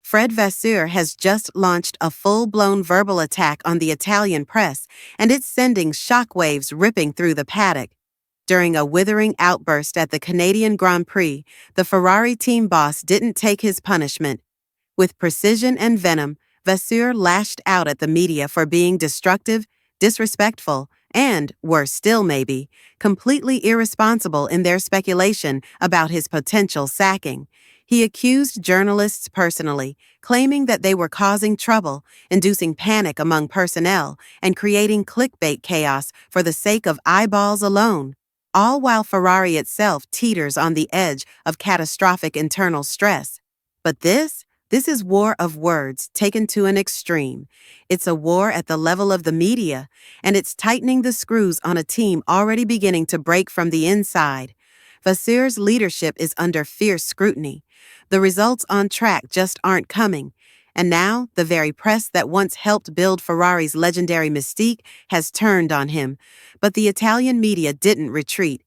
Fred Vasseur has just launched a full-blown verbal attack on the Italian press, and it's sending shockwaves ripping through the paddock. During a withering outburst at the Canadian Grand Prix, the Ferrari team boss didn't take his punishment. With precision and venom, Vasseur lashed out at the media for being destructive, disrespectful, and, worse still maybe, completely irresponsible in their speculation about his potential sacking. He accused journalists personally, claiming that they were causing trouble, inducing panic among personnel, and creating clickbait chaos for the sake of eyeballs alone, all while Ferrari itself teeters on the edge of catastrophic internal stress. But this is war of words taken to an extreme. It's a war at the level of the media, and it's tightening the screws on a team already beginning to break from the inside. Vasseur's leadership is under fierce scrutiny. The results on track just aren't coming. And now, the very press that once helped build Ferrari's legendary mystique has turned on him. But the Italian media didn't retreat.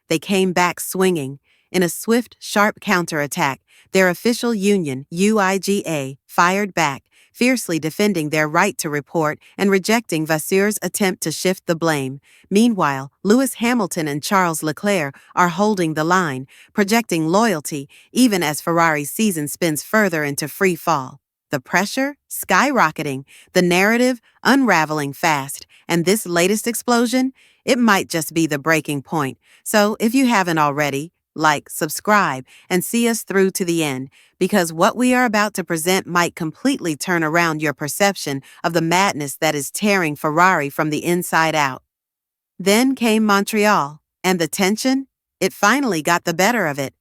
They came back swinging. In a swift, sharp counterattack, their official union, UIGA, fired back, fiercely defending their right to report and rejecting Vasseur's attempt to shift the blame. Meanwhile, Lewis Hamilton and Charles Leclerc are holding the line, projecting loyalty even as Ferrari's season spins further into free fall. The pressure? Skyrocketing. The narrative? Unraveling fast. And this latest explosion? It might just be the breaking point. So, if you haven't already, like, subscribe, and see us through to the end, because what we are about to present might completely turn around your perception of the madness that is tearing Ferrari from the inside out. Then came Montreal, and the tension? It finally got the better of it.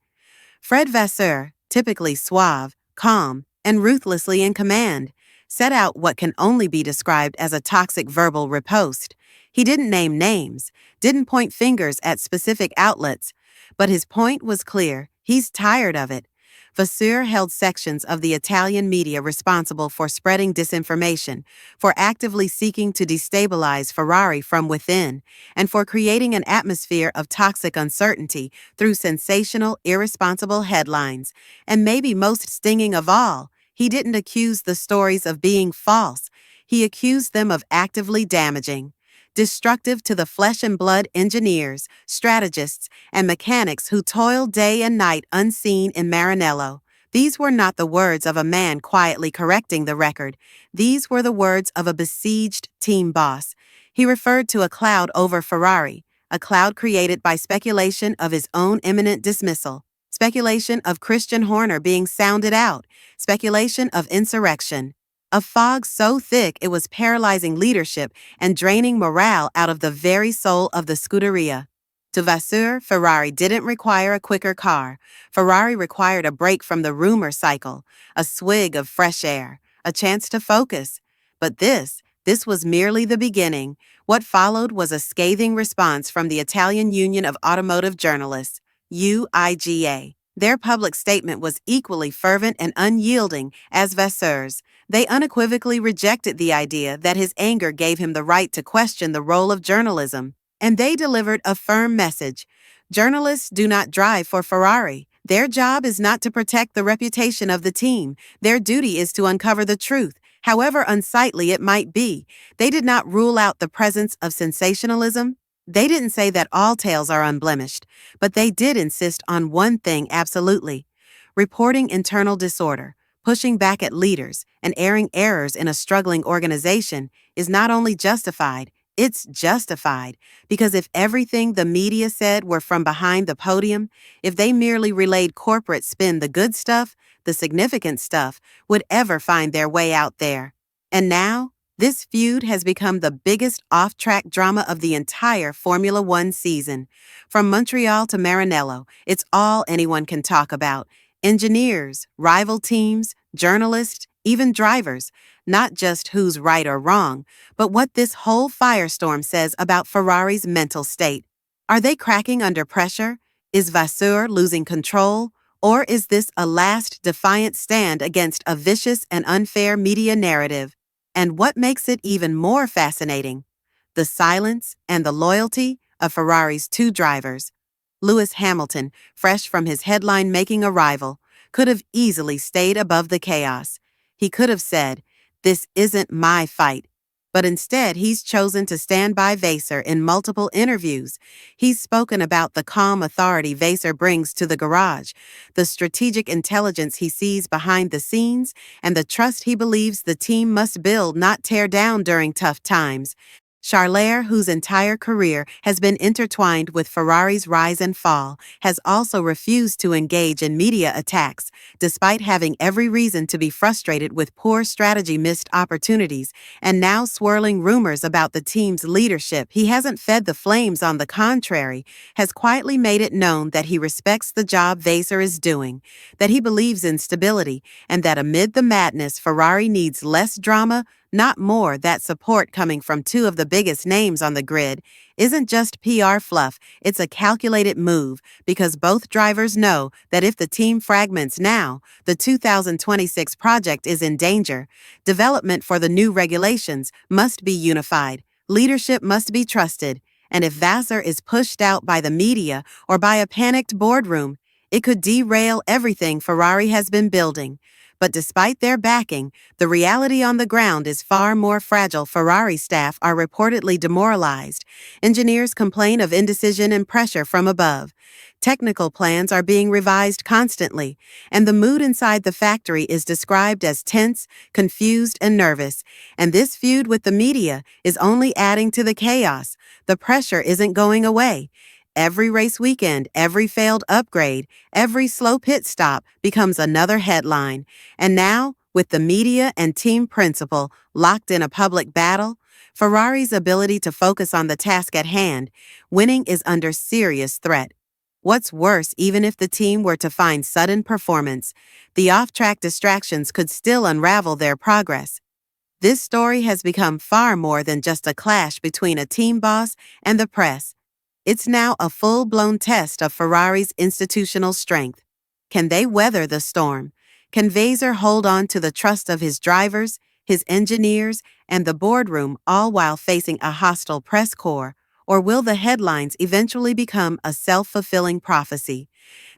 Fred Vasseur, typically suave, calm, and ruthlessly in command, set out what can only be described as a toxic verbal riposte. He didn't name names, didn't point fingers at specific outlets, but his point was clear. He's tired of it. Vasseur held sections of the Italian media responsible for spreading disinformation, for actively seeking to destabilize Ferrari from within, and for creating an atmosphere of toxic uncertainty through sensational, irresponsible headlines. And maybe most stinging of all, he didn't accuse the stories of being false. He accused them of actively damaging. Destructive to the flesh and blood engineers, strategists, and mechanics who toiled day and night unseen in Maranello. These were not the words of a man quietly correcting the record. These were the words of a besieged team boss. He referred to a cloud over Ferrari, a cloud created by speculation of his own imminent dismissal, speculation of Christian Horner being sounded out, speculation of insurrection. A fog so thick it was paralyzing leadership and draining morale out of the very soul of the Scuderia. To Vasseur, Ferrari didn't require a quicker car. Ferrari required a break from the rumor cycle, a swig of fresh air, a chance to focus. But this was merely the beginning. What followed was a scathing response from the Italian Union of Automotive Journalists, UIGA. Their public statement was equally fervent and unyielding as Vasseur's. They unequivocally rejected the idea that his anger gave him the right to question the role of journalism. And they delivered a firm message. Journalists do not drive for Ferrari. Their job is not to protect the reputation of the team. Their duty is to uncover the truth, however unsightly it might be. They did not rule out the presence of sensationalism. They didn't say that all tales are unblemished, but they did insist on one thing absolutely: reporting internal disorder, pushing back at leaders, and airing errors in a struggling organization is not only justified, it's justified. Because if everything the media said were from behind the podium, if they merely relayed corporate spin, the good stuff, the significant stuff, would ever find their way out there. And now, this feud has become the biggest off-track drama of the entire Formula One season. From Montreal to Maranello, it's all anyone can talk about. Engineers, rival teams, journalists, even drivers. Not just who's right or wrong, but what this whole firestorm says about Ferrari's mental state. Are they cracking under pressure? Is Vasseur losing control? Or is this a last defiant stand against a vicious and unfair media narrative? And what makes it even more fascinating? The silence and the loyalty of Ferrari's two drivers. Lewis Hamilton, fresh from his headline-making arrival, could have easily stayed above the chaos. He could have said, "This isn't my fight." But instead, he's chosen to stand by Vasseur in multiple interviews. He's spoken about the calm authority Vasseur brings to the garage, the strategic intelligence he sees behind the scenes, and the trust he believes the team must build, not tear down during tough times. Charlier, whose entire career has been intertwined with Ferrari's rise and fall, has also refused to engage in media attacks, despite having every reason to be frustrated with poor strategy, missed opportunities, and now swirling rumors about the team's leadership. He hasn't fed the flames; on the contrary, has quietly made it known that he respects the job Vasseur is doing, that he believes in stability, and that amid the madness, Ferrari needs less drama, not more. That support, coming from two of the biggest names on the grid, isn't just PR fluff, it's a calculated move, because both drivers know that if the team fragments now, the 2026 project is in danger. Development for the new regulations must be unified, leadership must be trusted, and if Vasseur is pushed out by the media or by a panicked boardroom, it could derail everything Ferrari has been building. But despite their backing, the reality on the ground is far more fragile. Ferrari staff are reportedly demoralized. Engineers complain of indecision and pressure from above. Technical plans are being revised constantly, and the mood inside the factory is described as tense, confused, and nervous. And this feud with the media is only adding to the chaos. The pressure isn't going away. Every race weekend, every failed upgrade, every slow pit stop becomes another headline. And now, with the media and team principal locked in a public battle, Ferrari's ability to focus on the task at hand, winning, is under serious threat. What's worse, even if the team were to find sudden performance, the off-track distractions could still unravel their progress. This story has become far more than just a clash between a team boss and the press. It's now a full-blown test of Ferrari's institutional strength. Can they weather the storm? Can Vasseur hold on to the trust of his drivers, his engineers, and the boardroom, all while facing a hostile press corps? Or will the headlines eventually become a self-fulfilling prophecy?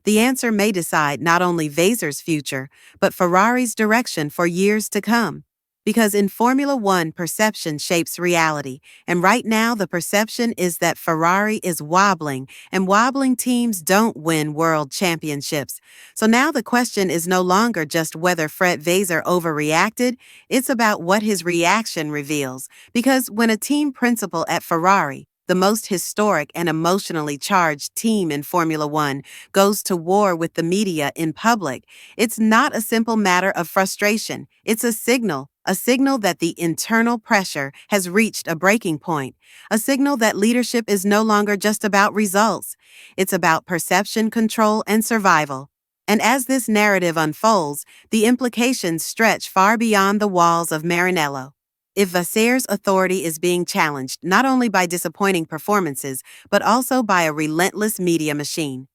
The answer may decide not only Vasseur's future, but Ferrari's direction for years to come. Because in Formula One, perception shapes reality, and right now the perception is that Ferrari is wobbling, and wobbling teams don't win world championships. So now the question is no longer just whether Fred Vasseur overreacted, it's about what his reaction reveals. Because when a team principal at Ferrari, the most historic and emotionally charged team in Formula One, goes to war with the media in public, it's not a simple matter of frustration. It's a signal that the internal pressure has reached a breaking point, a signal that leadership is no longer just about results. It's about perception, control, and survival. And as this narrative unfolds, the implications stretch far beyond the walls of Maranello. If Vasseur's authority is being challenged not only by disappointing performances, but also by a relentless media machine,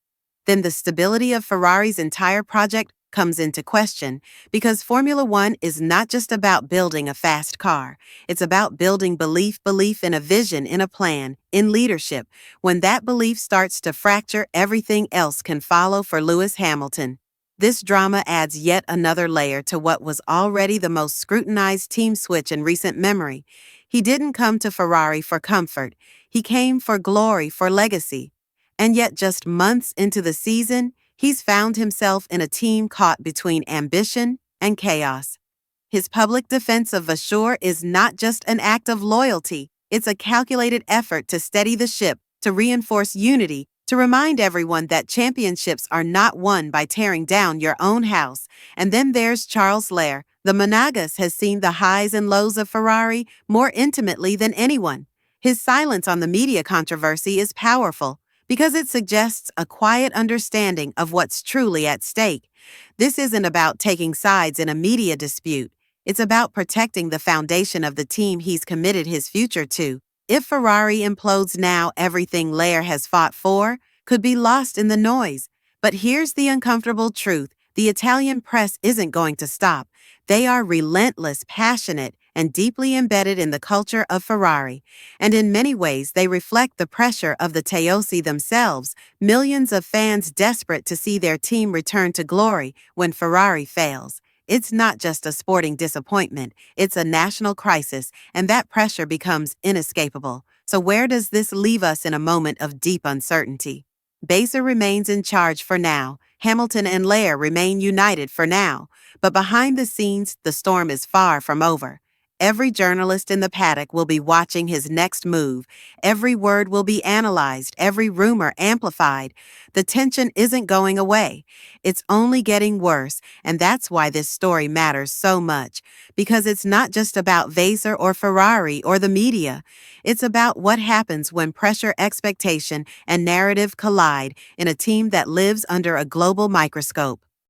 then the stability of Ferrari's entire project comes into question, because Formula One is not just about building a fast car. It's about building belief in a vision, in a plan, in leadership. When that belief starts to fracture, everything else can follow. For Lewis Hamilton, this drama adds yet another layer to what was already the most scrutinized team switch in recent memory. He didn't come to Ferrari for comfort. He came for glory, for legacy. And yet, just months into the season, he's found himself in a team caught between ambition and chaos. His public defense of Vasseur is not just an act of loyalty, it's a calculated effort to steady the ship, to reinforce unity, to remind everyone that championships are not won by tearing down your own house. And then there's Charles Leclerc. The Monegasque has seen the highs and lows of Ferrari more intimately than anyone. His silence on the media controversy is powerful, because it suggests a quiet understanding of what's truly at stake. This isn't about taking sides in a media dispute. It's about protecting the foundation of the team he's committed his future to. If Ferrari implodes now, everything Leclerc has fought for could be lost in the noise. But here's the uncomfortable truth. The Italian press isn't going to stop. They are relentless, passionate, and deeply embedded in the culture of Ferrari. And in many ways, they reflect the pressure of the Tifosi themselves, millions of fans desperate to see their team return to glory when Ferrari fails. It's not just a sporting disappointment, it's a national crisis, and that pressure becomes inescapable. So, where does this leave us in a moment of deep uncertainty? Vasseur remains in charge for now. Hamilton and Lair remain united for now. But behind the scenes, the storm is far from over. Every journalist in the paddock will be watching his next move. Every word will be analyzed, every rumor amplified. The tension isn't going away. It's only getting worse, and that's why this story matters so much. Because it's not just about Vasseur or Ferrari or the media. It's about what happens when pressure, expectation, and narrative collide in a team that lives under a global microscope.